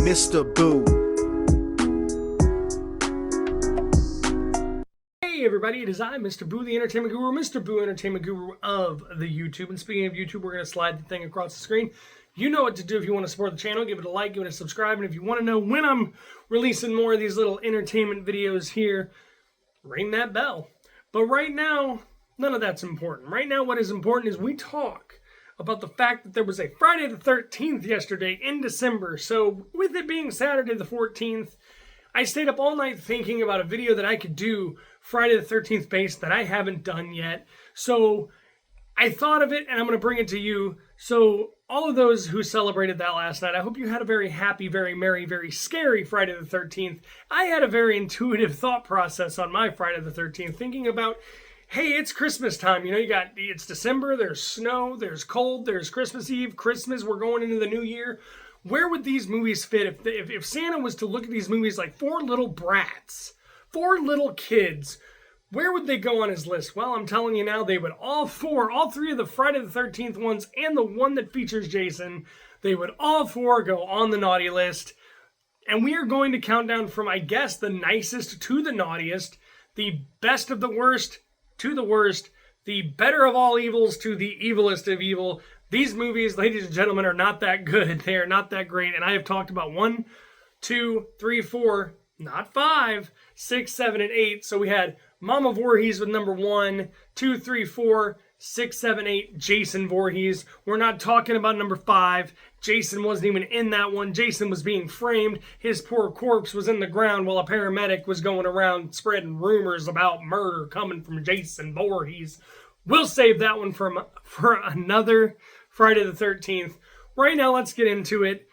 Mr. Boo. Hey everybody, it is I, Mr. Boo, the Entertainment Guru, Mr. Boo, Entertainment Guru of the YouTube. And speaking of YouTube, we're going to slide the thing across the screen. You know what to do if you want to support the channel. Give it a like, give it a subscribe, and if you want to know when I'm releasing more of these little entertainment videos here, ring that bell. But right now, none of that's important. Right now, what is important is we talk about the fact that there was a Friday the 13th yesterday in December. So with it being Saturday the 14th, I stayed up all night thinking about a video that I could do Friday the 13th based that I haven't done yet. So I thought of it and I'm going to bring it to you. So all of those who celebrated that last night, I hope you had a very happy, very merry, very scary Friday the 13th. I had a very intuitive thought process on my Friday the 13th, thinking about, hey, it's Christmas time. You know, it's December, there's snow, there's cold, there's Christmas Eve, Christmas, we're going into the new year. Where would these movies fit if Santa was to look at these movies like four little brats, four little kids? Where would they go on his list? Well, I'm telling you now, they would all three of the Friday the 13th ones and the one that features Jason, they would all four go on the naughty list. And we are going to count down from, I guess, the nicest to the naughtiest, the best of the worst to the worst, the better of all evils to the evilest of evil. These movies, ladies and gentlemen, are not that good. They are not that great. And I have talked about 1, 2, 3, 4, not 5, 6, 7, and 8. So we had Mama Voorhees with number 1, 2, 3, 4, 6, 7, 8, Jason Voorhees. We're not talking about number 5. Jason wasn't even in that one. Jason was being framed. His poor corpse was in the ground while a paramedic was going around spreading rumors about murder coming from Jason Voorhees. We'll save that one for another Friday the 13th. Right now, let's get into it.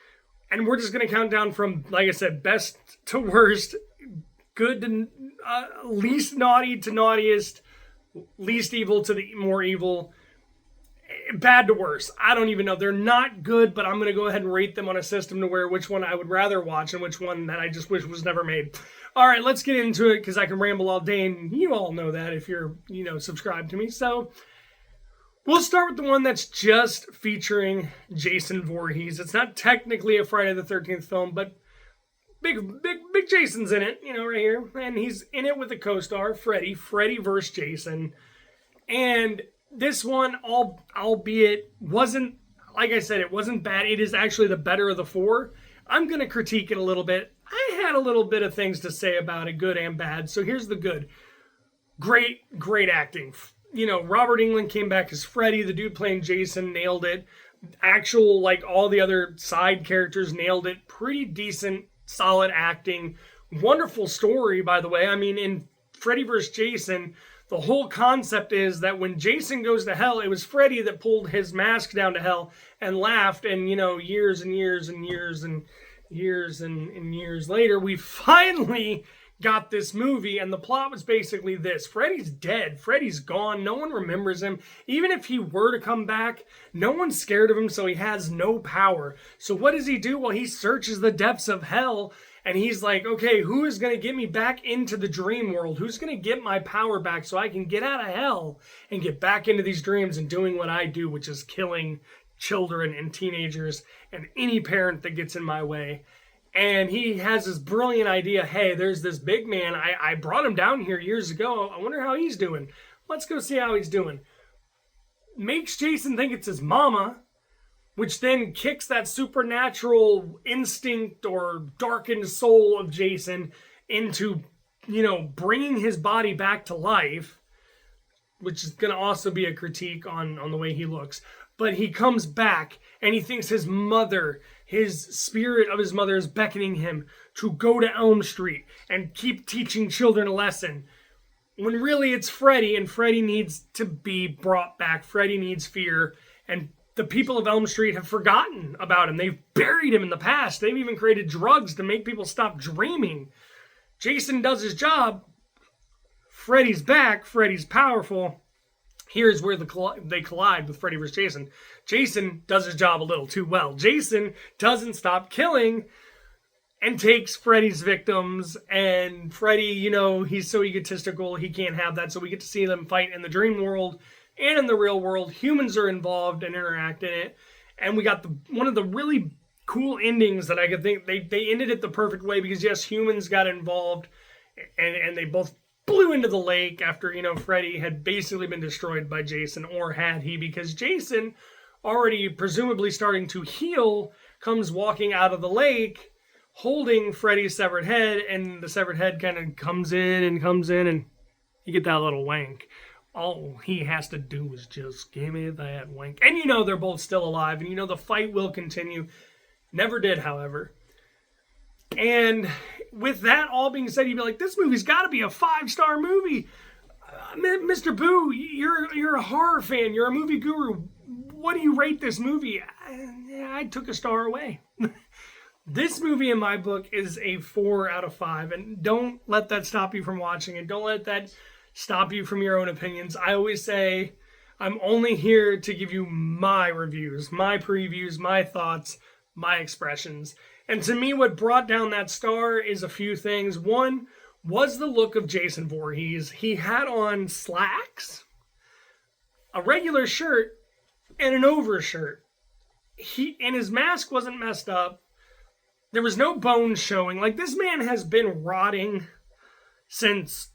And we're just going to count down from, like I said, best to worst, good to least naughty to naughtiest, least evil to the more evil, bad to worse. I don't even know. They're not good, but I'm going to go ahead and rate them on a system to where which one I would rather watch and which one that I just wish was never made. All right, let's get into it because I can ramble all day, and you all know that if you're, subscribed to me. So we'll start with the one that's just featuring Jason Voorhees. It's not technically a Friday the 13th film, but big Jason's in it, right here. And he's in it with a co-star, Freddy versus Jason. And this one, albeit wasn't, like I said, it wasn't bad. It is actually the better of the four. I'm going to critique it a little bit. I had a little bit of things to say about it, good and bad. So here's the good. Great acting. Robert Englund came back as Freddy. The dude playing Jason nailed it. Actual, all the other side characters nailed it. Pretty decent, solid acting. Wonderful story, by the way. I mean, in Freddy vs. Jason, the whole concept is that when Jason goes to hell, it was Freddy that pulled his mask down to hell and laughed. And, years and years and years and years and years later, we finally got this movie, and the plot was basically this. Freddy's dead. Freddy's gone. No one remembers him. Even if he were to come back, no one's scared of him, so he has no power. So what does he do? Well, he searches the depths of hell, and he's like, okay, who is going to get me back into the dream world? Who's going to get my power back so I can get out of hell and get back into these dreams and doing what I do, which is killing children and teenagers and any parent that gets in my way. And he has this brilliant idea. Hey, there's this big man. I brought him down here years ago. I wonder how he's doing. Let's go see how he's doing. Makes Jason think it's his mama, which then kicks that supernatural instinct or darkened soul of Jason into, bringing his body back to life, which is going to also be a critique on the way he looks. But he comes back and he thinks his mother, his spirit of his mother is beckoning him to go to Elm Street and keep teaching children a lesson. When really it's Freddy, and Freddy needs to be brought back. Freddy needs fear, and the people of Elm Street have forgotten about him. They've buried him in the past. They've even created drugs to make people stop dreaming. Jason does his job. Freddy's back. Freddy's powerful. Here's where they collide with Freddy vs. Jason. Jason does his job a little too well. Jason doesn't stop killing and takes Freddy's victims. And Freddy, he's so egotistical, he can't have that. So we get to see them fight in the dream world and in the real world. Humans are involved and interact in it. And we got one of the really cool endings that I could think. They ended it the perfect way because, yes, humans got involved and they both blew into the lake after, Freddy had basically been destroyed by Jason, or had he, because Jason, already presumably starting to heal, comes walking out of the lake holding Freddy's severed head, and the severed head kind of comes in, and you get that little wank. All he has to do is just give me that wank. And they're both still alive, and the fight will continue. Never did, however. And with that all being said, you'd be like, this movie's got to be a 5-star movie. Mr. Boo, you're a horror fan. You're a movie guru. What do you rate this movie? I took a star away. This movie, in my book, is a 4 out of 5. And don't let that stop you from watching it. Don't let that stop you from your own opinions. I always say I'm only here to give you my reviews, my previews, my thoughts, my expressions. And to me, what brought down that star is a few things. One was the look of Jason Voorhees. He had on slacks, a regular shirt, and an overshirt. And his mask wasn't messed up. There was no bones showing. Like, this man has been rotting since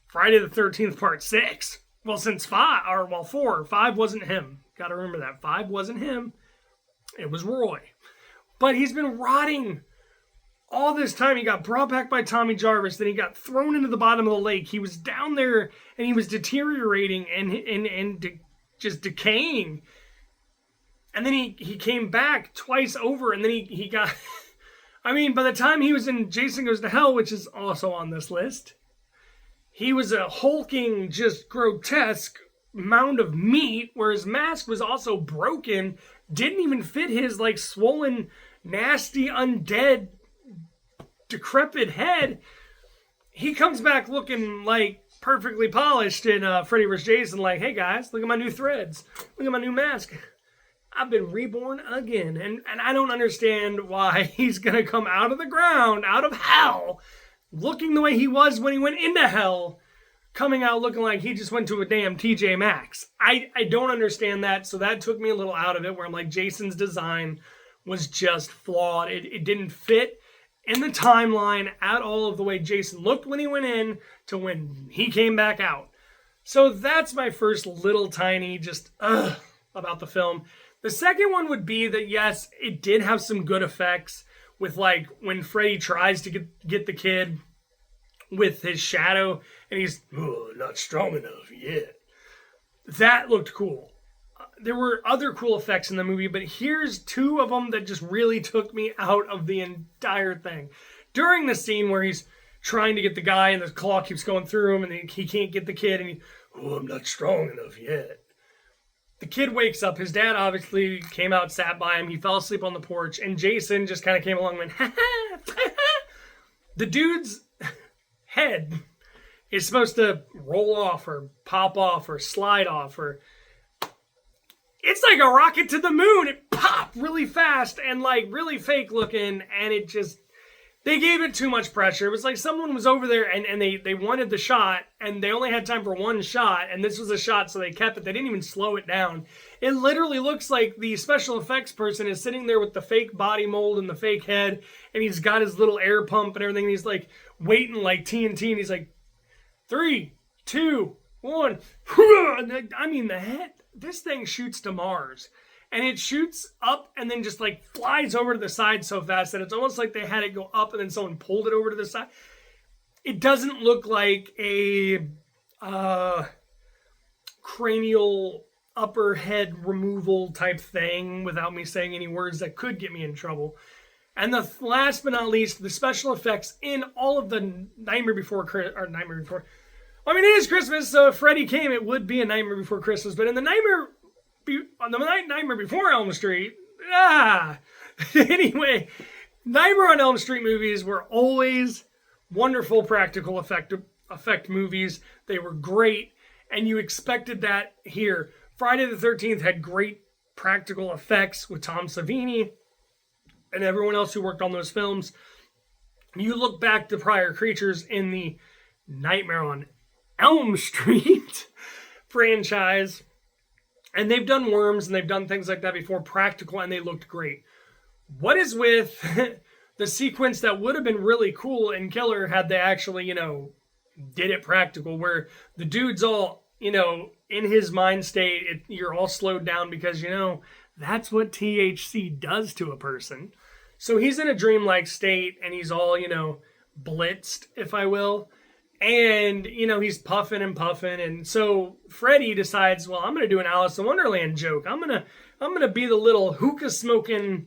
Friday the 13th, part 6. Well, since 4. 5 wasn't him. Got to remember that. 5 wasn't him. It was Roy. But he's been rotting all this time. He got brought back by Tommy Jarvis. Then he got thrown into the bottom of the lake. He was down there, and he was deteriorating and just decaying. And then he came back twice over, and then he got... I mean, by the time he was in Jason Goes to Hell, which is also on this list, he was a hulking, just grotesque mound of meat, where his mask was also broken, didn't even fit his, like, swollen, nasty, undead, decrepit head. He comes back looking, like, perfectly polished in Freddy vs. Jason, like, hey guys, look at my new threads. Look at my new mask. I've been reborn again. And I don't understand why he's going to come out of the ground, out of hell, looking the way he was when he went into hell, coming out looking like he just went to a damn TJ Maxx. I don't understand that, so that took me a little out of it, where I'm like, Jason's design was just flawed. It didn't fit in the timeline at all of the way Jason looked when he went in to when he came back out. So that's my first little tiny just about the film. The second one would be that, yes, it did have some good effects with, like, when Freddy tries to get the kid with his shadow, and he's not strong enough yet. That looked cool. There were other cool effects in the movie, but here's 2 of them that just really took me out of the entire thing. During the scene where he's trying to get the guy and the claw keeps going through him and he can't get the kid, and I'm not strong enough yet. The kid wakes up. His dad obviously came out, sat by him. He fell asleep on the porch, and Jason just kind of came along and went, ha ha, ha ha. The dude's head is supposed to roll off or pop off or slide off, or it's like a rocket to the moon. It popped really fast and like really fake looking, and it just, they gave it too much pressure. It was like someone was over there and they wanted the shot, and they only had time for one shot, and this was a shot, so they kept it. They didn't even slow it down. It literally looks like the special effects person is sitting there with the fake body mold and the fake head, and he's got his little air pump and everything, and he's like waiting like TNT, and he's like, 3, 2, 1. I mean, the head, this thing shoots to Mars. And it shoots up and then just like flies over to the side so fast that it's almost like they had it go up and then someone pulled it over to the side. It doesn't look like a cranial upper head removal type thing, without me saying any words that could get me in trouble. And the last but not least, the special effects in all of the Nightmare Before, I mean, it is Christmas, so if Freddy came, it would be a Nightmare Before Christmas. But in the Nightmare Before Elm Street, anyway, Nightmare on Elm Street movies were always wonderful practical effect movies. They were great, and you expected that here. Friday the 13th had great practical effects with Tom Savini and everyone else who worked on those films. You look back to prior creatures in the Nightmare on Elm Street franchise, and they've done Worms and they've done things like that before, practical, and they looked great. What is with the sequence that would have been really cool in Killer had they actually, did it practical, where the dude's all, in his mind state, you're all slowed down because, that's what THC does to a person. So he's in a dreamlike state and he's all, blitzed, if I will. And, he's puffing and puffing. And so Freddy decides, well, I'm going to do an Alice in Wonderland joke. I'm going to be the little hookah smoking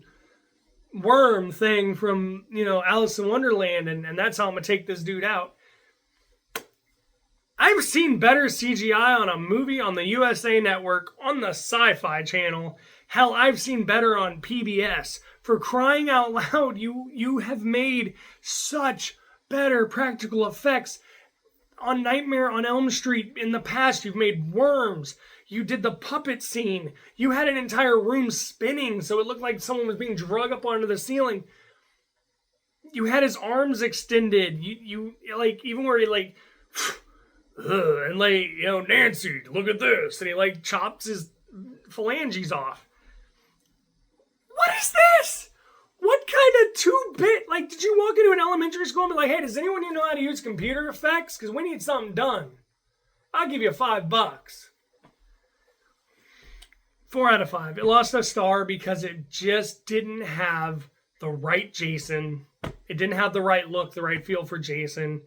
worm thing from, Alice in Wonderland. And that's how I'm going to take this dude out. I've seen better CGI on a movie on the USA Network, on the Sci-Fi Channel. Hell, I've seen better on PBS. For crying out loud, you have made such better practical effects. On Nightmare on Elm Street in the past, you've made worms. You did the puppet scene. You had an entire room spinning so it looked like someone was being dragged up onto the ceiling. You had his arms extended. You like, even where he like... and like, Nancy, look at this. And he chops his phalanges off. What is this? What kind of 2-bit? Did you walk into an elementary school and be like, hey, does anyone here know how to use computer effects? Because we need something done. I'll give you $5. 4 out of 5. It lost a star because it just didn't have the right Jason. It didn't have the right look, the right feel for Jason.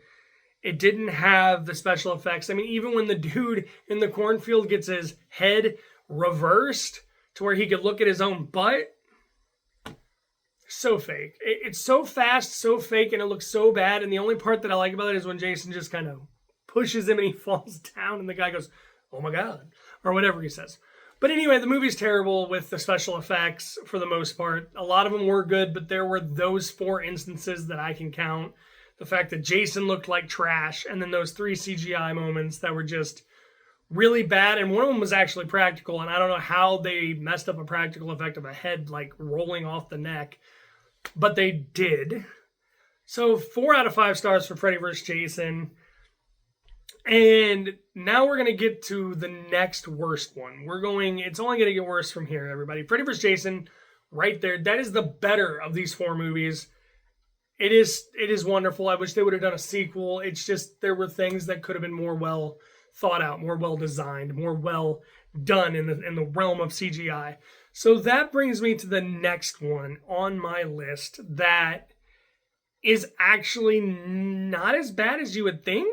It didn't have the special effects. I mean, even when the dude in the cornfield gets his head reversed to where he could look at his own butt, so fake. It's so fast, so fake, and it looks so bad. And the only part that I like about it is when Jason just kind of pushes him and he falls down and the guy goes, oh my God, or whatever he says. But anyway, the movie's terrible with the special effects for the most part. A lot of them were good, but there were those 4 instances that I can count. The fact that Jason looked like trash, and then those 3 CGI moments that were just really bad, and one of them was actually practical, and I don't know how they messed up a practical effect of a head rolling off the neck, but they did. So 4 out of 5 stars for Freddy vs. Jason. And now we're going to get to the next worst one. It's only going to get worse from here, everybody. Freddy vs. Jason, right there. That is the better of these 4 movies. It is wonderful. I wish they would have done a sequel. It's just there were things that could have been more well thought out, more well designed, more well done in the realm of CGI. So that brings me to the next one on my list that is actually not as bad as you would think,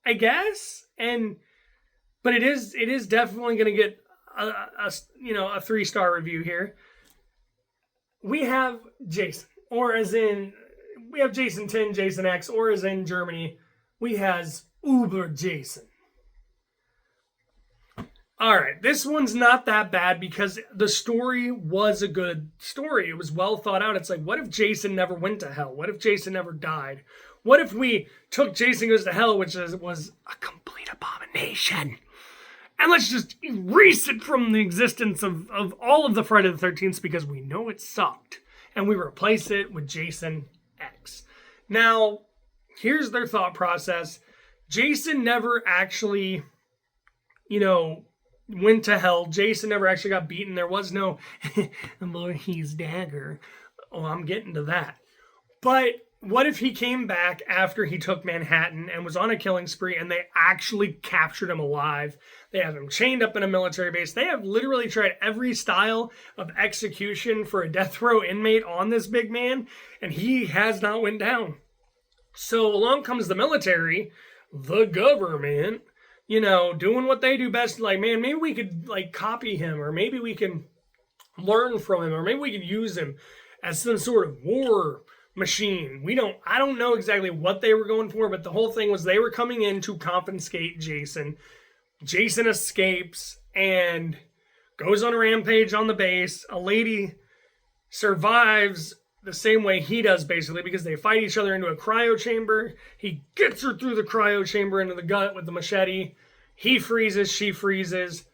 I guess. But it is definitely going to get a 3-star review here. We have Jason, or as in we have Jason 10, Jason X, or as in Germany, we has Uber Jason. Alright, this one's not that bad because the story was a good story. It was well thought out. It's like, what if Jason never went to hell? What if Jason never died? What if we took Jason Goes to Hell, which was a complete abomination, and let's just erase it from the existence of all of the Friday the 13th because we know it sucked, and we replace it with Jason X. Now, here's their thought process. Jason never actually, went to hell. Jason never actually got beaten. There was no Voorhees dagger. Oh, I'm getting to that. But what if he came back after he took Manhattan and was on a killing spree and they actually captured him alive? They have him chained up in a military base. They have literally tried every style of execution for a death row inmate on this big man, and he has not went down. So along comes the military, the government, doing what they do best. Like, man, maybe we could copy him, or maybe we can learn from him, or maybe we could use him as some sort of war machine. I don't know exactly what they were going for, but the whole thing was they were coming in to confiscate Jason. Jason escapes and goes on a rampage on the base. A lady survives the same way he does, basically, because they fight each other into a cryo chamber. He gets her through the cryo chamber into the gut with the machete. He freezes, she freezes.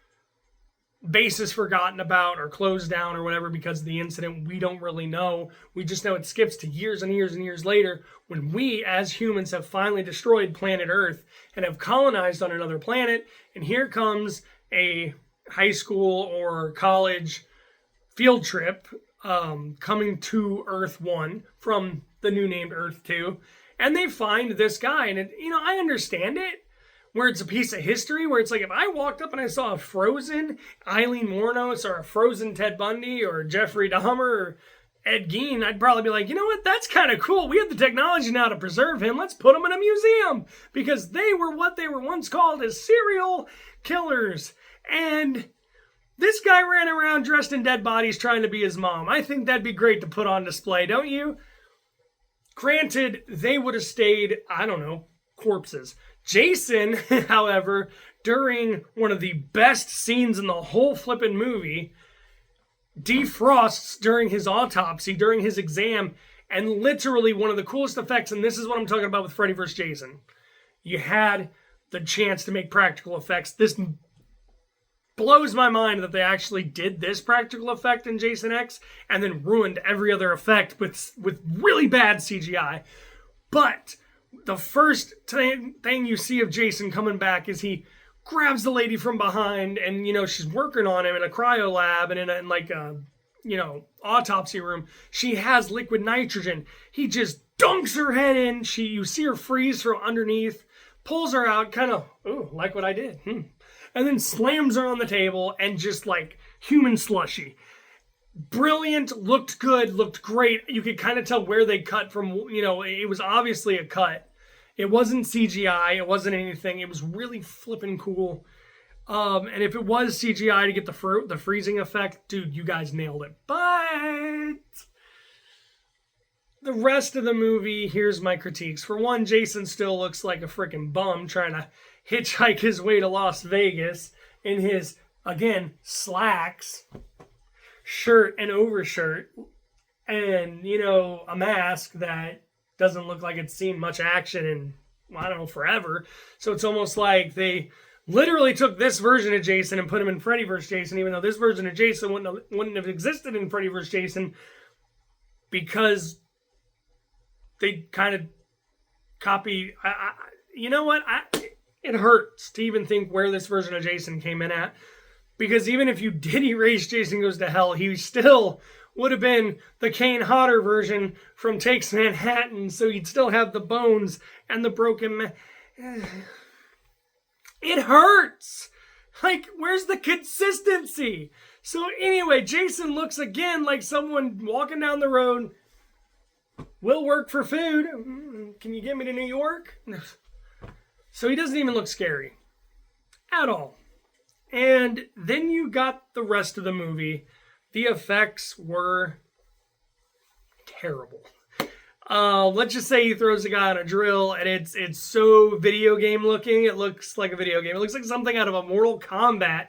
Base is forgotten about or closed down or whatever because of the incident. We don't really know. We just know it skips to years and years and years later when we as humans have finally destroyed planet Earth and have colonized on another planet. And here comes a high school or college field trip coming to Earth 1 from the new named Earth 2. And they find this guy. And, I understand it. Where it's a piece of history, where it's like if I walked up and I saw a frozen Eileen Wuornos or a frozen Ted Bundy or Jeffrey Dahmer or Ed Gein, I'd probably be like, you know what, that's kind of cool. We have the technology now to preserve him. Let's put him in a museum. Because they were what they were once called as serial killers. And this guy ran around dressed in dead bodies trying to be his mom. I think that'd be great to put on display, don't you? Granted, they would have stayed, I don't know, corpses. Jason, however, during one of the best scenes in the whole flippin' movie, defrosts during his autopsy, during his exam, and literally one of the coolest effects, and this is what I'm talking about with Freddy vs. Jason. You had the chance to make practical effects. This blows my mind that they actually did this practical effect in Jason X and then ruined every other effect with really bad CGI. But the first thing you see of Jason coming back is he grabs the lady from behind and, she's working on him in a cryo lab and in a autopsy room. She has liquid nitrogen. He just dunks her head in. You see her freeze from underneath, pulls her out, kind of, ooh, like what I did. And then slams her on the table and just like human slushy. Brilliant, looked good, looked great. You could kind of tell where they cut from, it was obviously a cut. It wasn't CGI, it wasn't anything. It was really flippin' cool. And if it was CGI to get the freezing effect, dude, you guys nailed it. But the rest of the movie, here's my critiques. For one, Jason still looks like a freaking bum trying to hitchhike his way to Las Vegas in his, again, slacks, shirt and overshirt, and, a mask that doesn't look like it's seen much action in, I don't know, forever. So it's almost like they literally took this version of Jason and put him in Freddy vs. Jason, even though this version of Jason wouldn't have existed in Freddy vs. Jason because they kind of copy. You know what? It hurts to even think where this version of Jason came in at. Because even if you did erase Jason Goes to Hell, he still would have been the Kane Hodder version from Takes Manhattan, so you'd still have the bones and the broken... It hurts! Like, where's the consistency? So anyway, Jason looks again like someone walking down the road. Will work for food. Can you get me to New York? So he doesn't even look scary. At all. And then you got the rest of the movie. The effects were terrible. Let's just say he throws a guy on a drill and it's so video game looking. It looks like a video game. It looks like something out of a Mortal Kombat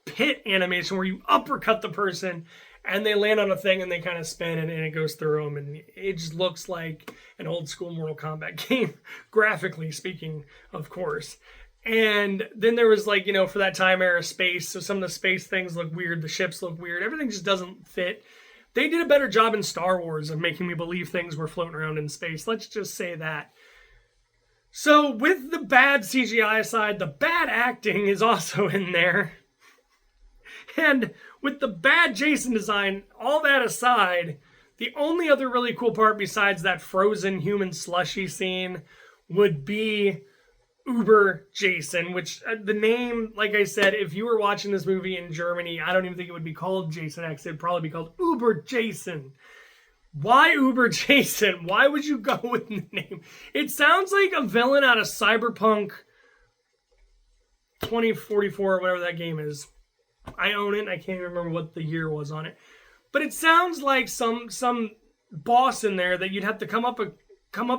pit animation where you uppercut the person and they land on a thing and they kind of spin and it goes through them. And it just looks like an old school Mortal Kombat game, graphically speaking, of course. And then there was for that time era space. So some of the space things look weird. The ships look weird. Everything just doesn't fit. They did a better job in Star Wars of making me believe things were floating around in space. Let's just say that. So with the bad CGI aside, the bad acting is also in there. And with the bad Jason design, all that aside, the only other really cool part besides that frozen human slushy scene would be Uber Jason, which the name, like I said, if you were watching this movie in Germany, I don't even think it would be called Jason X. It'd probably be called Uber Jason. Why Uber Jason? Why would you go with the name? It sounds like a villain out of Cyberpunk 2044 or whatever that game is. I own it. I can't even remember what the year was on it. But it sounds like some boss in there that you'd have to come up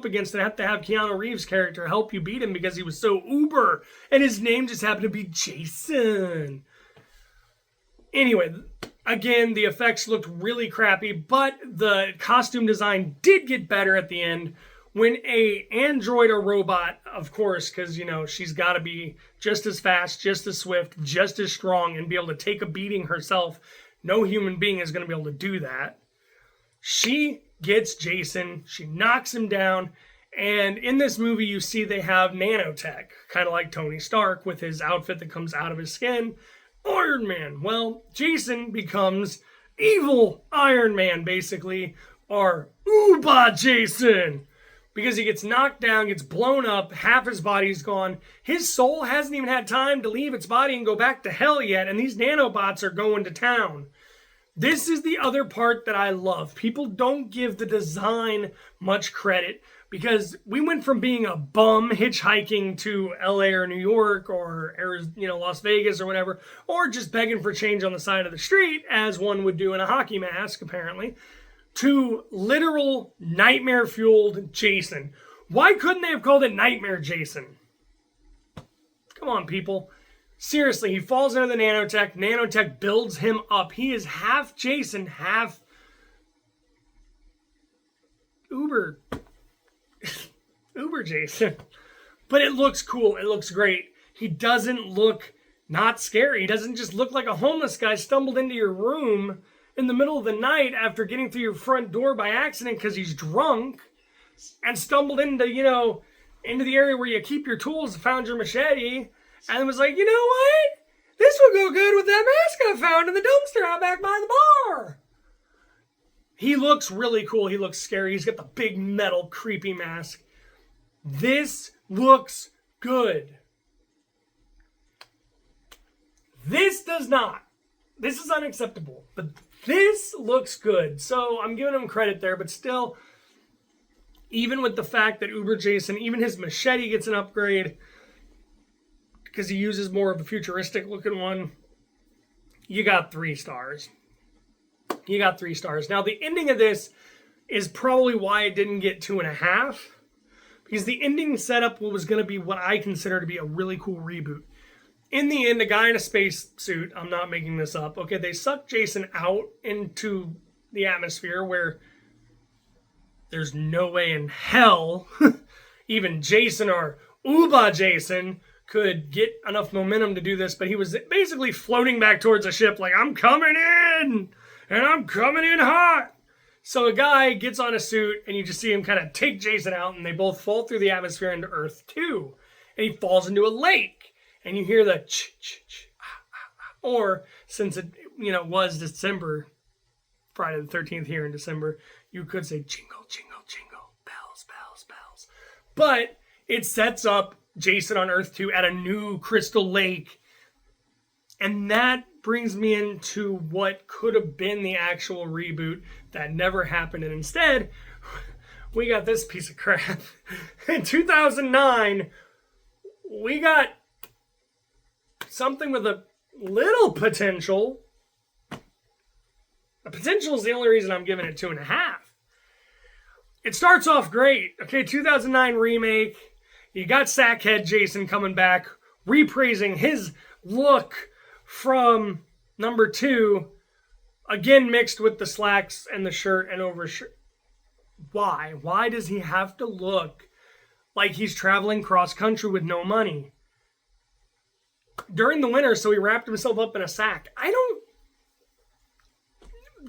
against and have to have Keanu Reeves' character help you beat him because he was so uber and his name just happened to be Jason. Anyway, again, the effects looked really crappy, but the costume design did get better at the end when a android or robot, of course, because, she's got to be just as fast, just as swift, just as strong, and be able to take a beating herself. No human being is going to be able to do that. She gets Jason, she knocks him down, and in this movie you see they have nanotech, kind of like Tony Stark with his outfit that comes out of his skin. Iron Man. Well, Jason becomes evil Iron Man, basically, are Uba Jason. Because he gets knocked down, gets blown up, half his body's gone. His soul hasn't even had time to leave its body and go back to hell yet, and these nanobots are going to town. This is the other part that I love. People don't give the design much credit because we went from being a bum hitchhiking to LA or New York or Las Vegas or whatever, or just begging for change on the side of the street, as one would do in a hockey mask, apparently, to literal nightmare-fueled Jason. Why couldn't they have called it Nightmare Jason? Come on, people. Seriously, he falls into the nanotech. Nanotech builds him up. He is half Jason, half Uber Jason. But it looks cool. It looks great. He doesn't look not scary. He doesn't just look like a homeless guy stumbled into your room in the middle of the night after getting through your front door by accident because he's drunk and stumbled into the area where you keep your tools, found your machete, and was like, you know what? This would go good with that mask I found in the dumpster out back by the bar. He looks really cool. He looks scary. He's got the big metal creepy mask. This looks good. This does not. This is unacceptable. But this looks good. So I'm giving him credit there, but still, even with the fact that Uber Jason, even his machete gets an upgrade because he uses more of a futuristic looking one, you got 3 stars. You got 3 stars. Now, the ending of this is probably why it didn't get 2.5, because the ending setup was going to be what I consider to be a really cool reboot. In the end, a guy in a space suit, I'm not making this up, okay, they suck Jason out into the atmosphere where there's no way in hell even Jason or Uba Jason could get enough momentum to do this, but he was basically floating back towards a ship like, I'm coming in, and I'm coming in hot. So a guy gets on a suit, and you just see him kind of take Jason out, and they both fall through the atmosphere into Earth 2. And he falls into a lake, and you hear the ch-ch-ch, or since it, was December, Friday the 13th here in December, you could say jingle, jingle, jingle, bells, bells, bells. But it sets up Jason on Earth 2 at a new crystal lake. And that brings me into what could have been the actual reboot that never happened. And instead, we got this piece of crap. In 2009, we got something with a little potential. The potential is the only reason I'm giving it 2.5. It starts off great. Okay, 2009 remake. You got Sackhead Jason coming back, repraising his look from number 2, again mixed with the slacks and the shirt and overshirt. Why? Why does he have to look like he's traveling cross country with no money? During the winter, so he wrapped himself up in a sack.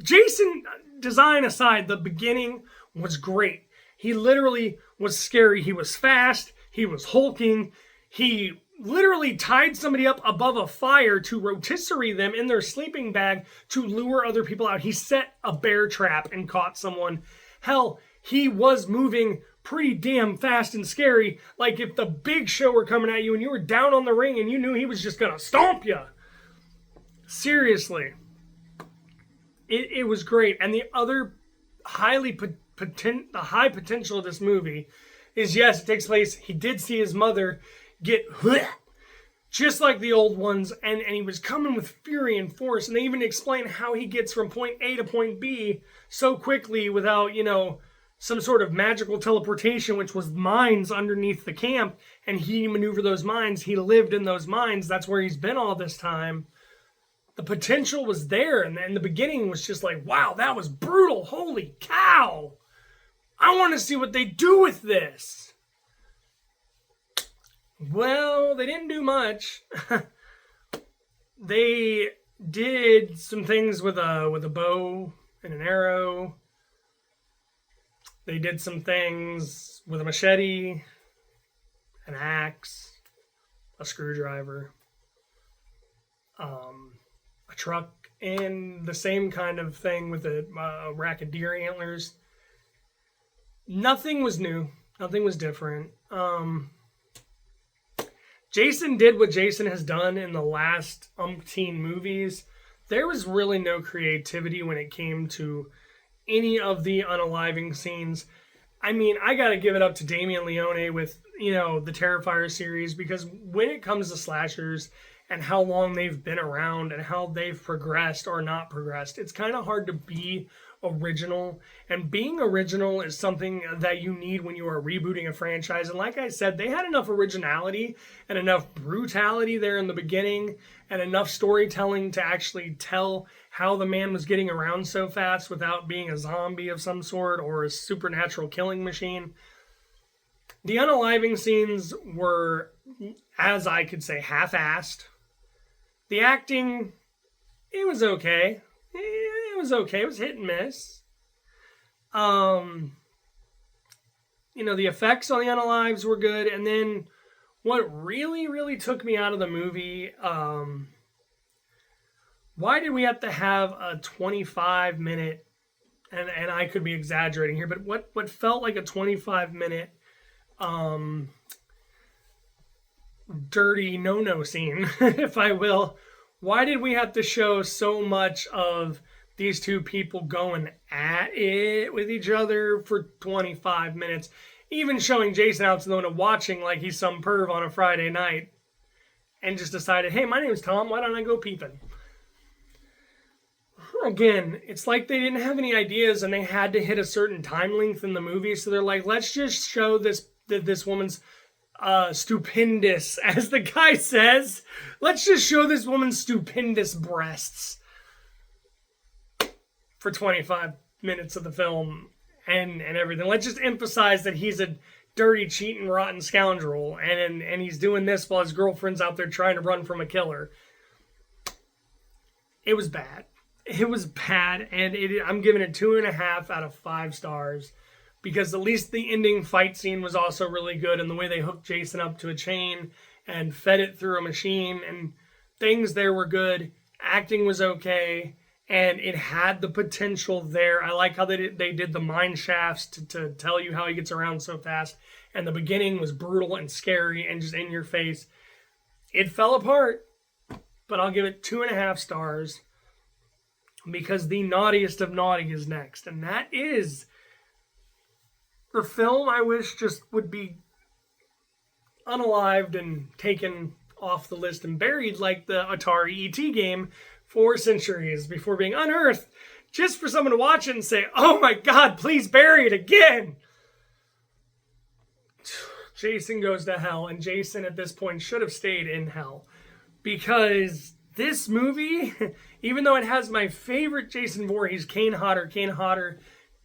Jason design aside, the beginning was great. He literally was scary. He was fast. He was hulking. He literally tied somebody up above a fire to rotisserie them in their sleeping bag to lure other people out. He set a bear trap and caught someone. Hell, he was moving pretty damn fast and scary. Like if the Big Show were coming at you and you were down on the ring and you knew he was just going to stomp you. Seriously. It was great. And the other the high potential of this movie is, yes, it takes place. He did see his mother get just like the old ones, and he was coming with fury and force. And they even explain how he gets from point A to point B so quickly without, some sort of magical teleportation, which was mines underneath the camp, and he maneuvered those mines. He lived in those mines. That's where he's been all this time. The potential was there, and the beginning was just like, wow, that was brutal. Holy cow. I want to see what they do with this. Well, they didn't do much. They did some things with a bow and an arrow. They did some things with a machete, an axe, a screwdriver, a truck and the same kind of thing with a rack of deer antlers. Nothing was new. Nothing was different. Jason did what Jason has done in the last umpteen movies. There was really no creativity when it came to any of the unaliving scenes. I mean, I got to give it up to Damien Leone with, the Terrifier series, because when it comes to slashers and how long they've been around and how they've progressed or not progressed, it's kind of hard to be original. And being original is something that you need when you are rebooting a franchise. And like I said, they had enough originality and enough brutality there in the beginning and enough storytelling to actually tell how the man was getting around so fast without being a zombie of some sort or a supernatural killing machine. The unaliving scenes were, as I could say, half-assed. The acting, it was okay. It was okay. It was hit and miss. The effects on the unalives were good. And then what really, really took me out of the movie, why did we have to have a 25-minute, and I could be exaggerating here, but what felt like a 25-minute dirty no-no scene, if I will. Why did we have to show so much of these two people going at it with each other for 25 minutes? Even showing Jason out to the window watching like he's some perv on a Friday night and just decided, hey, my name's Tom, why don't I go peeping? Again, it's like they didn't have any ideas and they had to hit a certain time length in the movie, so they're like, let's just show this woman's stupendous, as the guy says, let's just show this woman's stupendous breasts for 25 minutes of the film and everything. Let's just emphasize that he's a dirty, cheating, rotten scoundrel, and he's doing this while his girlfriend's out there trying to run from a killer. It was bad. It was bad, and I'm giving it 2.5 out of 5 stars. Because at least the ending fight scene was also really good, and the way they hooked Jason up to a chain and fed it through a machine, and things there were good. Acting was okay, and it had the potential there. I like how they did the mine shafts to tell you how he gets around so fast, and the beginning was brutal and scary and just in your face. It fell apart, but I'll give it 2.5 stars because the naughtiest of naughty is next, and that is the film I wish just would be unalived and taken off the list and buried like the Atari ET game for centuries before being unearthed, just for someone to watch it and say, oh my God, please bury it again. Jason Goes to Hell, and Jason at this point should have stayed in hell, because this movie, even though it has my favorite Jason Voorhees, Kane Hodder,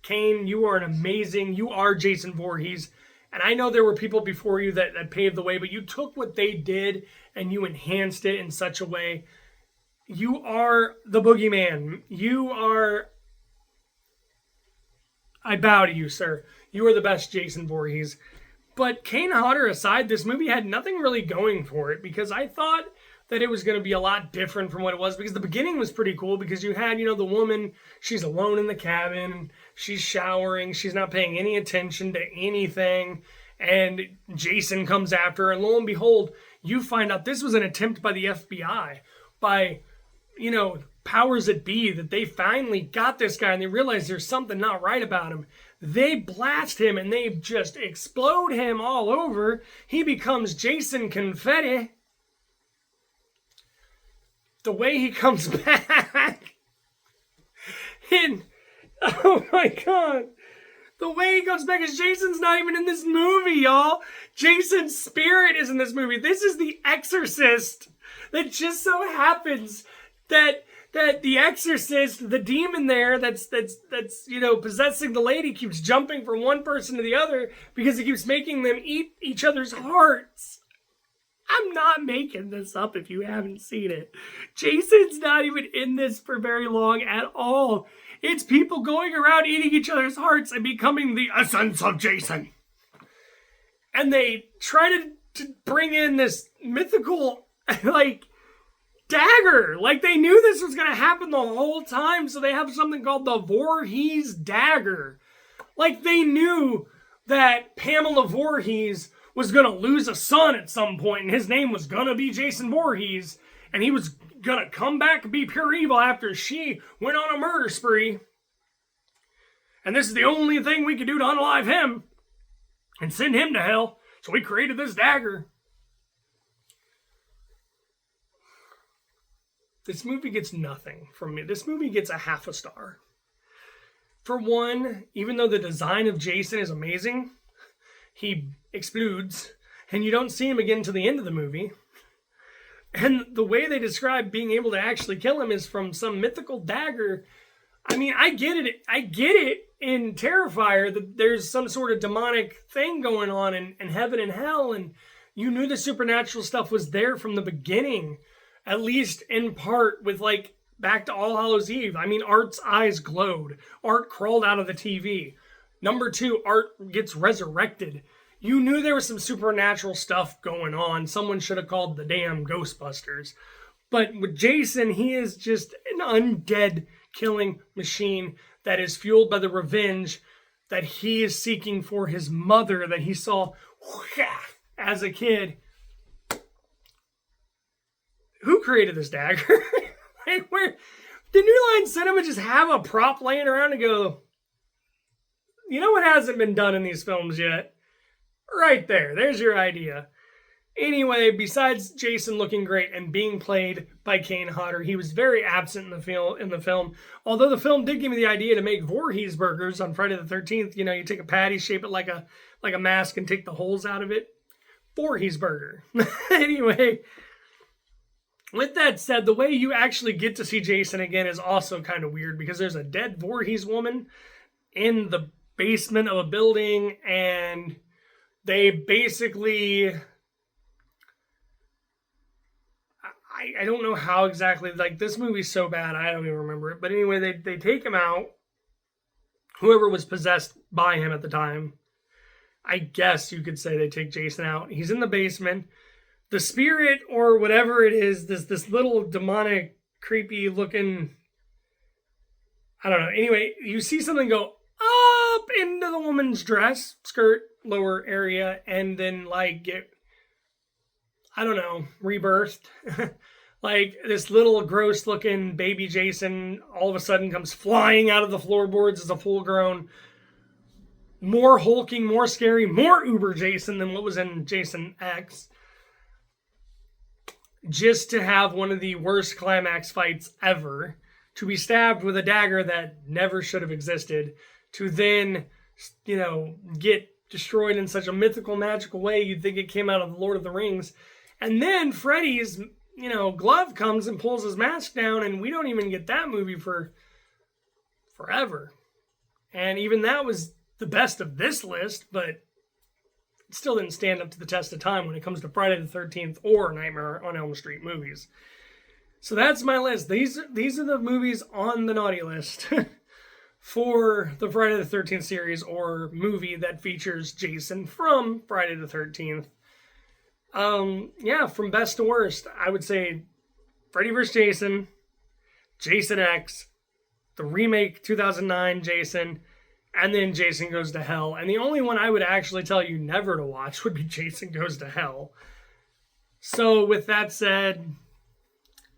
Kane, you are you are Jason Voorhees. And I know there were people before you that paved the way, but you took what they did and you enhanced it in such a way. You are the boogeyman. I bow to you, sir. You are the best Jason Voorhees. But Kane Hodder aside, this movie had nothing really going for it, because I thought that it was going to be a lot different from what it was, because the beginning was pretty cool, because you had, the woman, she's alone in the cabin, she's showering, she's not paying any attention to anything, and Jason comes after her, and lo and behold, you find out this was an attempt by the FBI, by, powers that be, that they finally got this guy, and they realize there's something not right about him. They blast him, and they just explode him all over. He becomes Jason Confetti. The way he comes back, and oh my God, the way he comes back is Jason's not even in this movie, y'all. Jason's spirit is in this movie. This is The Exorcist. That just so happens that the Exorcist, the demon there that's possessing the lady, keeps jumping from one person to the other because he keeps making them eat each other's hearts. I'm not making this up if you haven't seen it. Jason's not even in this for very long at all. It's people going around eating each other's hearts and becoming the essence of Jason. And they try to bring in this mythical, dagger. Like, they knew this was going to happen the whole time, so they have something called the Voorhees dagger. Like, they knew that Pamela Voorhees was going to lose a son at some point, and his name was going to be Jason Voorhees, and he was going to come back and be pure evil after she went on a murder spree. And this is the only thing we could do to unalive him and send him to hell. So we created this dagger. This movie gets nothing from me. This movie gets a half a star. For one, even though the design of Jason is amazing, he explodes, and you don't see him again until the end of the movie. And the way they describe being able to actually kill him is from some mythical dagger. I mean, I get it in Terrifier that there's some sort of demonic thing going on in heaven and hell, and you knew the supernatural stuff was there from the beginning, at least in part with, like, back to All Hallows Eve. I mean, Art's eyes glowed. Art crawled out of the TV. Number 2, Art gets resurrected. You knew there was some supernatural stuff going on. Someone should have called the damn Ghostbusters. But with Jason, he is just an undead killing machine that is fueled by the revenge that he is seeking for his mother that he saw as a kid. Who created this dagger? Like, where did New Line Cinema just have a prop laying around and go, you know what hasn't been done in these films yet? Right there. There's your idea. Anyway, besides Jason looking great and being played by Kane Hodder, he was very absent in the film. Although the film did give me the idea to make Voorhees burgers on Friday the 13th. You know, you take a patty, shape it like a mask, and take the holes out of it. Voorhees burger. Anyway, with that said, the way you actually get to see Jason again is also kind of weird because there's a dead Voorhees woman in the basement of a building, and they basically, I don't know how exactly, like, this movie's so bad I don't even remember it, but anyway, they take him out, whoever was possessed by him at the time. I guess you could say they take Jason out. He's in the basement. The spirit or whatever it is, this little demonic, creepy looking, I don't know. Anyway, you see something go up into the woman's dress, skirt, lower area, and then, like, get, I don't know, rebirthed. Like, this little gross looking baby Jason all of a sudden comes flying out of the floorboards as a full grown, more hulking, more scary, more uber Jason than what was in Jason X. Just to have one of the worst climax fights ever, to be stabbed with a dagger that never should have existed, to then, you know, get destroyed in such a mythical, magical way you'd think it came out of the Lord of the Rings. And then Freddy's, you know, glove comes and pulls his mask down, and we don't even get that movie for forever. And even that was the best of this list, but it still didn't stand up to the test of time when it comes to Friday the 13th or Nightmare on Elm Street movies. So that's my list. These are the movies on the naughty list for the Friday the 13th series or movie that features Jason from Friday the 13th. Yeah, from best to worst, I would say Freddy vs. Jason, Jason X, the remake 2009 Jason, and then Jason Goes to Hell. And the only one I would actually tell you never to watch would be Jason Goes to Hell. So with that said,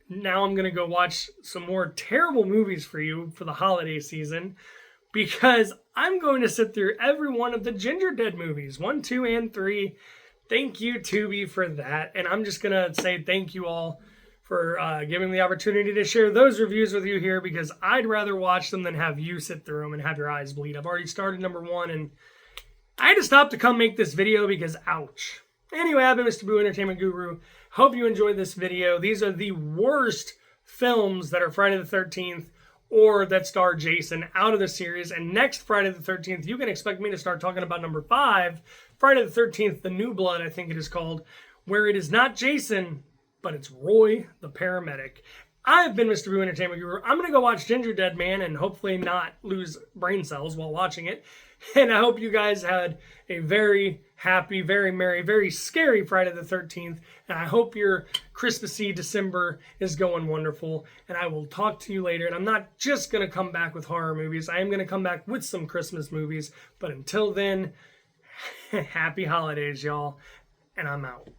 now I'm going to go watch some more terrible movies for you for the holiday season, because I'm going to sit through every one of the Ginger Dead movies, 1, 2, and 3. Thank you, Tubi, for that. And I'm just going to say thank you all for giving me the opportunity to share those reviews with you here, because I'd rather watch them than have you sit through them and have your eyes bleed. I've already started number 1, and I had to stop to come make this video because, ouch. Anyway, I've been Mr. Boo, Entertainment Guru. Hope you enjoyed this video. These are the worst films that are Friday the 13th or that star Jason out of the series. And next Friday the 13th, you can expect me to start talking about number 5, Friday the 13th, The New Blood, I think it is called, where it is not Jason, but it's Roy the paramedic. I've been Mr. Boo, Entertainment Guru. I'm going to go watch Ginger Dead Man and hopefully not lose brain cells while watching it. And I hope you guys had a very happy, very merry, very scary Friday the 13th. And I hope your Christmassy December is going wonderful. And I will talk to you later. And I'm not just going to come back with horror movies. I am going to come back with some Christmas movies. But until then, happy holidays, y'all. And I'm out.